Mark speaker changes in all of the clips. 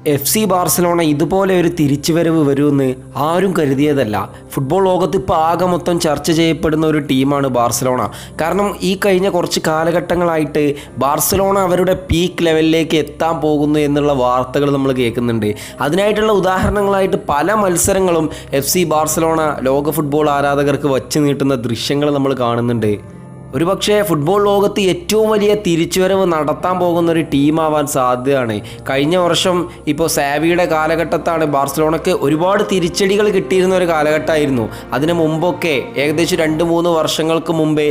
Speaker 1: FC Barcelona ഇതുപോലെ ഒരു തിരിച്ചുവരവ് വരുമെന്ന് ആരും കരുതിയതല്ല. ഫുട്ബോൾ ലോകത്ത് ഇപ്പോൾ ആകെ മൊത്തം ചർച്ച ചെയ്യപ്പെടുന്ന ഒരു ടീമാണ് ബാർസലോണ. കാരണം ഈ കഴിഞ്ഞ കുറച്ച് കാലഘട്ടങ്ങളായിട്ട് ബാർസലോണ അവരുടെ പീക്ക് ലെവലിലേക്ക് എത്താൻ പോകുന്നു എന്നുള്ള വാർത്തകൾ നമ്മൾ കേൾക്കുന്നുണ്ട്. അതിനായിട്ടുള്ള ഉദാഹരണങ്ങളായിട്ട് പല മത്സരങ്ങളും FC ബാർസലോണ ലോക ഫുട്ബോൾ ആരാധകർക്ക് വച്ച് നീട്ടുന്ന ദൃശ്യങ്ങൾ നമ്മൾ കാണുന്നുണ്ട്. ഒരുപക്ഷെ ഫുട്ബോൾ ലോകത്ത് ഏറ്റവും വലിയ തിരിച്ചുവരവ് നടത്താൻ പോകുന്ന ഒരു ടീമാവാൻ സാധ്യതയാണ്. കഴിഞ്ഞ വർഷം ഇപ്പോൾ സാവിയുടെ കാലഘട്ടത്താണ് ബാർസലോണയ്ക്ക് ഒരുപാട് തിരിച്ചടികൾ കിട്ടിയിരുന്ന ഒരു കാലഘട്ടമായിരുന്നു. അതിന് മുമ്പൊക്കെ ഏകദേശം 2-3 വർഷങ്ങൾക്ക് മുമ്പേ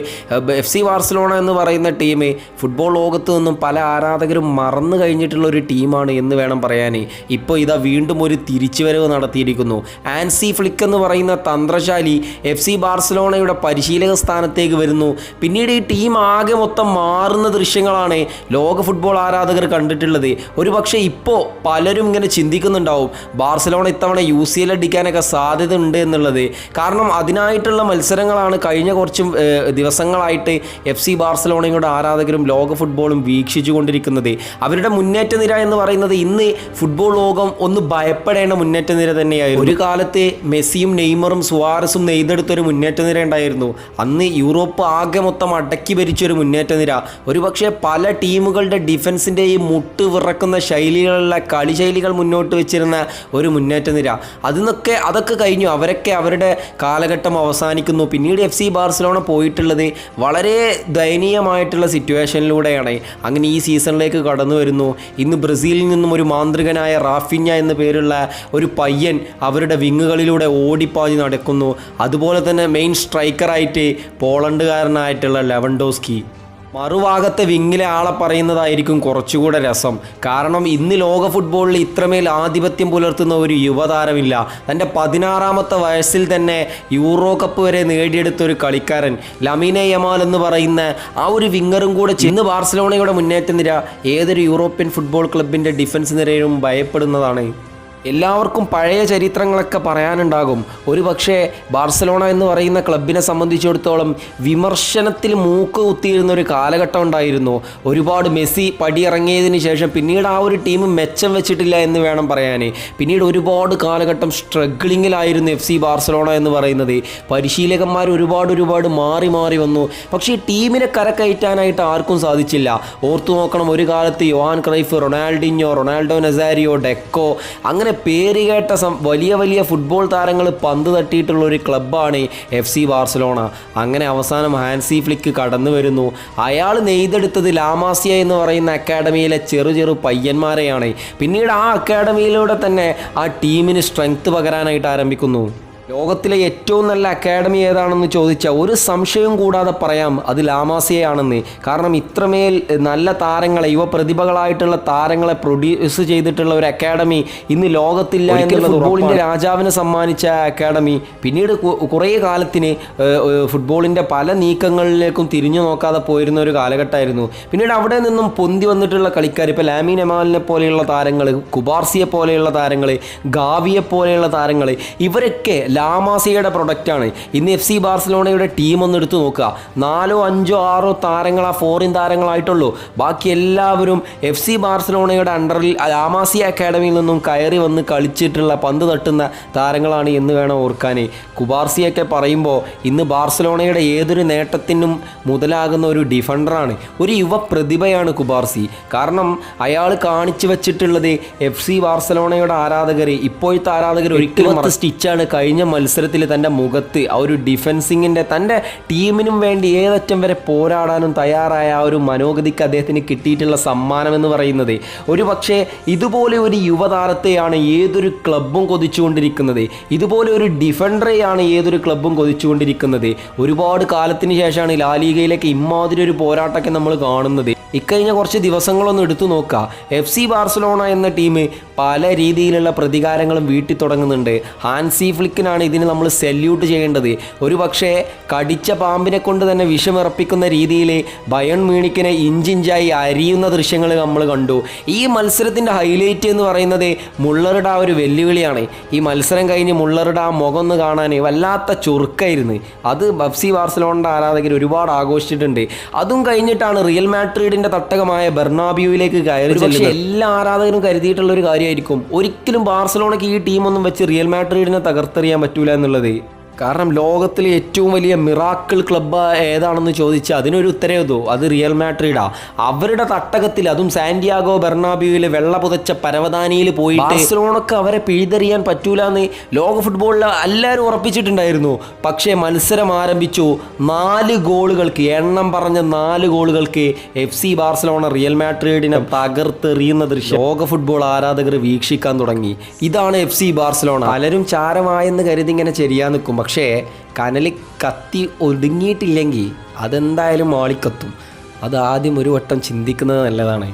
Speaker 1: FC ബാർസലോണ എന്ന് പറയുന്ന ടീം ഫുട്ബോൾ ലോകത്ത് നിന്നും പല ആരാധകരും മറന്നു കഴിഞ്ഞിട്ടുള്ള ഒരു ടീമാണ് എന്ന് വേണം പറയാൻ. ഇപ്പോൾ ഇതാ വീണ്ടും ഒരു തിരിച്ചുവരവ് നടത്തിയിരിക്കുന്നു. ഹാൻസി ഫ്ലിക്ക് എന്ന് പറയുന്ന തന്ത്രശാലി FC ബാർസലോണയുടെ പരിശീലക സ്ഥാനത്തേക്ക് വരുന്നു. പിന്നീട് ഈ ടീം ആകെ മൊത്തം മാറുന്ന ദൃശ്യങ്ങളാണ് ലോക ഫുട്ബോൾ ആരാധകർ കണ്ടിട്ടുള്ളത്. ഒരു പക്ഷേ ഇപ്പോൾ പലരും ഇങ്ങനെ ചിന്തിക്കുന്നുണ്ടാവും ബാർസലോണ ഇത്തവണ UCL അടിക്കാനൊക്കെ സാധ്യത ഉണ്ട് എന്നുള്ളത്. കാരണം അതിനായിട്ടുള്ള മത്സരങ്ങളാണ് കഴിഞ്ഞ കുറച്ച് ദിവസങ്ങളായിട്ട് FC ബാർസലോണയുടെ ആരാധകരും ലോക ഫുട്ബോളും വീക്ഷിച്ചു കൊണ്ടിരിക്കുന്നത്. അവരുടെ മുന്നേറ്റ നിര എന്ന് പറയുന്നത് ഇന്ന് ഫുട്ബോൾ ലോകം ഒന്ന് ഭയപ്പെടേണ്ട മുന്നേറ്റ നിര തന്നെയായിരുന്നു. ഒരു കാലത്ത് മെസ്സിയും നെയ്മറും സുവാരസും നെയ്തെടുത്തൊരു മുന്നേറ്റ നിര ഉണ്ടായിരുന്നു. അന്ന് യൂറോപ്പ് ആകെ മൊത്തം അടക്കി ഭരിച്ചൊരു മുന്നേറ്റ നിര. ഒരുപക്ഷെ പല ടീമുകളുടെ ഡിഫൻസിൻ്റെ ഈ മുട്ട് വിറക്കുന്ന ശൈലികളുള്ള കളിശൈലികൾ മുന്നോട്ട് വെച്ചിരുന്ന ഒരു മുന്നേറ്റ നിര. അതൊക്കെ കഴിഞ്ഞു. അവരൊക്കെ അവരുടെ കാലഘട്ടം അവസാനിക്കുന്നു. പിന്നീട് FC ബാർസലോണ പോയിട്ടുള്ളത് വളരെ ദയനീയമായിട്ടുള്ള സിറ്റുവേഷനിലൂടെയാണ്. അങ്ങനെ ഈ സീസണിലേക്ക് കടന്നു വരുന്നു. ഇന്ന് ബ്രസീലിൽ നിന്നും ഒരു മാന്ത്രികനായ റാഫിഞ്ഞ എന്ന പേരുള്ള ഒരു പയ്യൻ അവരുടെ വിങ്ങുകളിലൂടെ ഓടിപ്പാഞ്ഞ് നടക്കുന്നു. അതുപോലെ തന്നെ മെയിൻ സ്ട്രൈക്കറായിട്ട് പോളണ്ടുകാരനായിട്ടുള്ള ലെവൻഡോസ്കി. മറുഭാഗത്തെ വിങ്ങിലെ ആളെ പറയുന്നതായിരിക്കും കുറച്ചുകൂടെ രസം. കാരണം ഇന്ന് ലോക ഫുട്ബോളിൽ ഇത്രമേൽ ആധിപത്യം പുലർത്തുന്ന ഒരു യുവതാരമില്ല. തൻ്റെ 16ാമത്തെ വയസ്സിൽ തന്നെ യൂറോ കപ്പ് വരെ നേടിയെടുത്ത ഒരു കളിക്കാരൻ ലമീനെ യമാൽ എന്ന് പറയുന്ന ആ ഒരു വിങ്ങറും കൂടെ ഇന്ന് ബാർസലോണയുടെ മുന്നേറ്റ നിര ഏതൊരു യൂറോപ്യൻ ഫുട്ബോൾ ക്ലബിൻ്റെ ഡിഫൻസ് നിരയും ഭയപ്പെടുന്നതാണ്. എല്ലാവർക്കും പഴയ ചരിത്രങ്ങളൊക്കെ പറയാനുണ്ടാകും. ഒരു പക്ഷേ ബാർസലോണ എന്ന് പറയുന്ന ക്ലബിനെ സംബന്ധിച്ചിടത്തോളം വിമർശനത്തിൽ മൂക്ക് കുത്തിയിരുന്ന ഒരു കാലഘട്ടം ഉണ്ടായിരുന്നു. ഒരുപാട് മെസ്സി പടിയിറങ്ങിയതിന് ശേഷം പിന്നീട് ആ ഒരു ടീം മെച്ചം വെച്ചിട്ടില്ല എന്ന് വേണം പറയാൻ. പിന്നീട് ഒരുപാട് കാലഘട്ടം സ്ട്രഗ്ലിങ്ങിലായിരുന്നു FC ബാർസലോണ എന്ന് പറയുന്നത്. പരിശീലകന്മാർ ഒരുപാട് മാറി വന്നു. പക്ഷേ ഈ ടീമിനെ കരക്കയറ്റാനായിട്ട് ആർക്കും സാധിച്ചില്ല. ഓർത്തു നോക്കണം, ഒരു കാലത്ത് Yohan Cruyff, Ronaldinho, Ronaldo Nazario, deco, അങ്ങനെ പേരുകേട്ട വലിയ ഫുട്ബോൾ താരങ്ങൾ പന്ത് തട്ടിയിട്ടുള്ള ഒരു ക്ലബ്ബാണ് FC ബാർസലോണ. അങ്ങനെ അവസാനം ഹാൻസി ഫ്ലിക്ക് കടന്നു വരുന്നു. അയാൾ നെയ്തെടുത്തത് ലാമാസിയ എന്ന് പറയുന്ന അക്കാഡമിയിലെ ചെറു പയ്യന്മാരെയാണ്. പിന്നീട് ആ അക്കാഡമിയിലൂടെ തന്നെ ആ ടീമിന് സ്ട്രെങ്ത് പകരാനായിട്ട് ആരംഭിക്കുന്നു. ലോകത്തിലെ ഏറ്റവും നല്ല അക്കാഡമി ഏതാണെന്ന് ചോദിച്ചാൽ ഒരു സംശയവും കൂടാതെ പറയാം അത് ലാമാസിയയാണെന്ന്. കാരണം ഇത്രമേൽ നല്ല താരങ്ങളെ, യുവപ്രതിഭകളായിട്ടുള്ള താരങ്ങളെ പ്രൊഡ്യൂസ് ചെയ്തിട്ടുള്ള ഒരു അക്കാഡമി ഇന്ന് ലോകത്തില്ല എന്നുള്ളത് ഫുട്ബോളിൻ്റെ രാജാവിനെ സമ്മാനിച്ച അക്കാഡമി പിന്നീട് കുറേ കാലത്തിന് ഫുട്ബോളിൻ്റെ പല നീക്കങ്ങളിലേക്കും തിരിഞ്ഞു നോക്കാതെ പോയിരുന്ന ഒരു കാലഘട്ടമായിരുന്നു. പിന്നീട് അവിടെ നിന്നും പൊന്തി വന്നിട്ടുള്ള കളിക്കാർ, ഇപ്പോൾ ലാമീൻ യമാലിനെ പോലെയുള്ള താരങ്ങൾ, കുബാർസിയെ പോലെയുള്ള താരങ്ങൾ, ഗാവിയെ പോലെയുള്ള താരങ്ങൾ, ഇവരൊക്കെ ലാമാസിയയുടെ പ്രൊഡക്റ്റാണ്. ഇന്ന് FC ബാർസലോണയുടെ ടീം ഒന്ന് എടുത്തു നോക്കുക. 4, 5, 6 താരങ്ങൾ ആ ഫോറിൻ താരങ്ങളായിട്ടുള്ളൂ. ബാക്കി എല്ലാവരും FC ബാർസലോണയുടെ അണ്ടറിൽ ലാമാസിയ അക്കാഡമിയിൽ നിന്നും കയറി വന്ന് കളിച്ചിട്ടുള്ള പന്ത് തട്ടുന്ന താരങ്ങളാണ് എന്ന് വേണം ഓർക്കാൻ. കുബാർസിയൊക്കെ പറയുമ്പോൾ ഇന്ന് ബാർസലോണയുടെ ഏതൊരു നേട്ടത്തിനും മുതലാകുന്ന ഒരു ഡിഫൻഡറാണ്, ഒരു യുവ പ്രതിഭയാണ് കുബാർസി. കാരണം അയാൾ കാണിച്ചു വച്ചിട്ടുള്ളത് FC ബാർസലോണയുടെ ആരാധകർ, ഇപ്പോഴത്തെ ആരാധകർ ഒരിക്കലും സ്റ്റിച്ചാണ് കഴിഞ്ഞ മത്സരത്തിൽ തൻ്റെ മുഖത്ത് ആ ഒരു ഡിഫൻസിങ്ങിൻ്റെ, തൻ്റെ ടീമിനും വേണ്ടി ഏതറ്റം വരെ പോരാടാനും തയ്യാറായ ആ ഒരു മനോഗതിക്ക് അദ്ദേഹത്തിന് കിട്ടിയിട്ടുള്ള സമ്മാനം എന്ന് പറയുന്നത്. ഒരു പക്ഷേ ഇതുപോലെ ഒരു യുവതാരത്തെയാണ് ഏതൊരു ക്ലബ്ബും കൊതിച്ചുകൊണ്ടിരിക്കുന്നത്. ഇതുപോലെ ഒരു ഡിഫൻഡറെയാണ് ഏതൊരു ക്ലബ്ബും കൊതിച്ചുകൊണ്ടിരിക്കുന്നത്. ഒരുപാട് കാലത്തിന് ശേഷമാണ് ലാലിഗയിലേക്ക് ഇമാതിരി ഒരു പോരാട്ടമൊക്കെ നമ്മൾ കാണുന്നത്. ഇക്കഴിഞ്ഞ കുറച്ച് ദിവസങ്ങളൊന്നും എടുത്തു നോക്കുക. FC ബാർസലോണ എന്ന ടീം പല രീതിയിലുള്ള പ്രതികാരങ്ങളും വീട്ടി തുടങ്ങുന്നുണ്ട്. ഹാൻസി ഫ്ലിക്കിന് ടീമിനാണ് ഇതിന് നമ്മൾ സല്യൂട്ട് ചെയ്യേണ്ടത്. ഒരു പക്ഷേ കടിച്ച പാമ്പിനെ കൊണ്ട് തന്നെ വിഷമിറപ്പിക്കുന്ന രീതിയിൽ ബയൺ മ്യൂണിക്കിനെ ഇഞ്ചിഞ്ചായി അരിയുന്ന ദൃശ്യങ്ങൾ നമ്മൾ കണ്ടു. ഈ മത്സരത്തിൻ്റെ ഹൈലൈറ്റ് എന്ന് പറയുന്നത് മുള്ളറുടെ ആ ഒരു വെല്ലുവിളിയാണ്. ഈ മത്സരം കഴിഞ്ഞ് മുള്ളറുടെ ആ മുഖം ഒന്ന് കാണാൻ വല്ലാത്ത ചുറുക്കായിരുന്നു. അത് FC ബാർസലോണയുടെ ആരാധകർ ഒരുപാട് ആഘോഷിച്ചിട്ടുണ്ട്. അതും കഴിഞ്ഞിട്ടാണ് റിയൽ മാഡ്രിഡിൻ്റെ തട്ടകമായ ബെർണാബ്യൂവിലേക്ക് കയറി ചെല്ലുന്നത്. എല്ലാ ആരാധകരും കരുതിയിട്ടുള്ള ഒരു കാര്യമായിരിക്കും ഒരിക്കലും ബാർസലോണയ്ക്ക് ഈ ടീമൊന്നും വെച്ച് റിയൽ മാഡ്രിഡിനെ തകർത്തെറിയാൻ പറ്റൂല എന്നുള്ളത്. കാരണം ലോകത്തിലെ ഏറ്റവും വലിയ മിറാക്കിൾ ക്ലബ്ബ് ഏതാണെന്ന് ചോദിച്ചാൽ അതിനൊരു ഉത്തരവോ അത് റിയൽ മാഡ്രിഡാണ്. അവരുടെ തട്ടകത്തിൽ, അതും സാന്റിയാഗോ ബെർണാബ്യൂവിൽ വെള്ള പുതച്ച പരവതാനിയിൽ പോയിട്ട് ബാർസലോണക്ക് അവരെ പിഴുതെറിയാൻ പറ്റൂല എന്ന് ലോക ഫുട്ബോളിൽ എല്ലാവരും ഉറപ്പിച്ചിട്ടുണ്ടായിരുന്നു. പക്ഷേ മത്സരം ആരംഭിച്ചു 4 ഗോളുകൾക്ക്, എണ്ണം പറഞ്ഞ 4 ഗോളുകൾക്ക് FC ബാർസലോണ റിയൽ മാഡ്രിഡിനെ തകർത്തെറിയുന്ന ദൃശ്യം ലോക ഫുട്ബോൾ ആരാധകർ വീക്ഷിക്കാൻ തുടങ്ങി. ഇതാണ് FC ബാർസലോണ. പലരും ചാരമായെന്ന് കരുതി ഇങ്ങനെ ചെയ്യാൻ നിൽക്കും. പക്ഷേ കനലിൽ കത്തി ഒതുങ്ങിയിട്ടില്ലെങ്കിൽ അതെന്തായാലും മാളിക്കത്തും. അത് ആദ്യം ഒരു വട്ടം ചിന്തിക്കുന്നത് നല്ലതാണ്.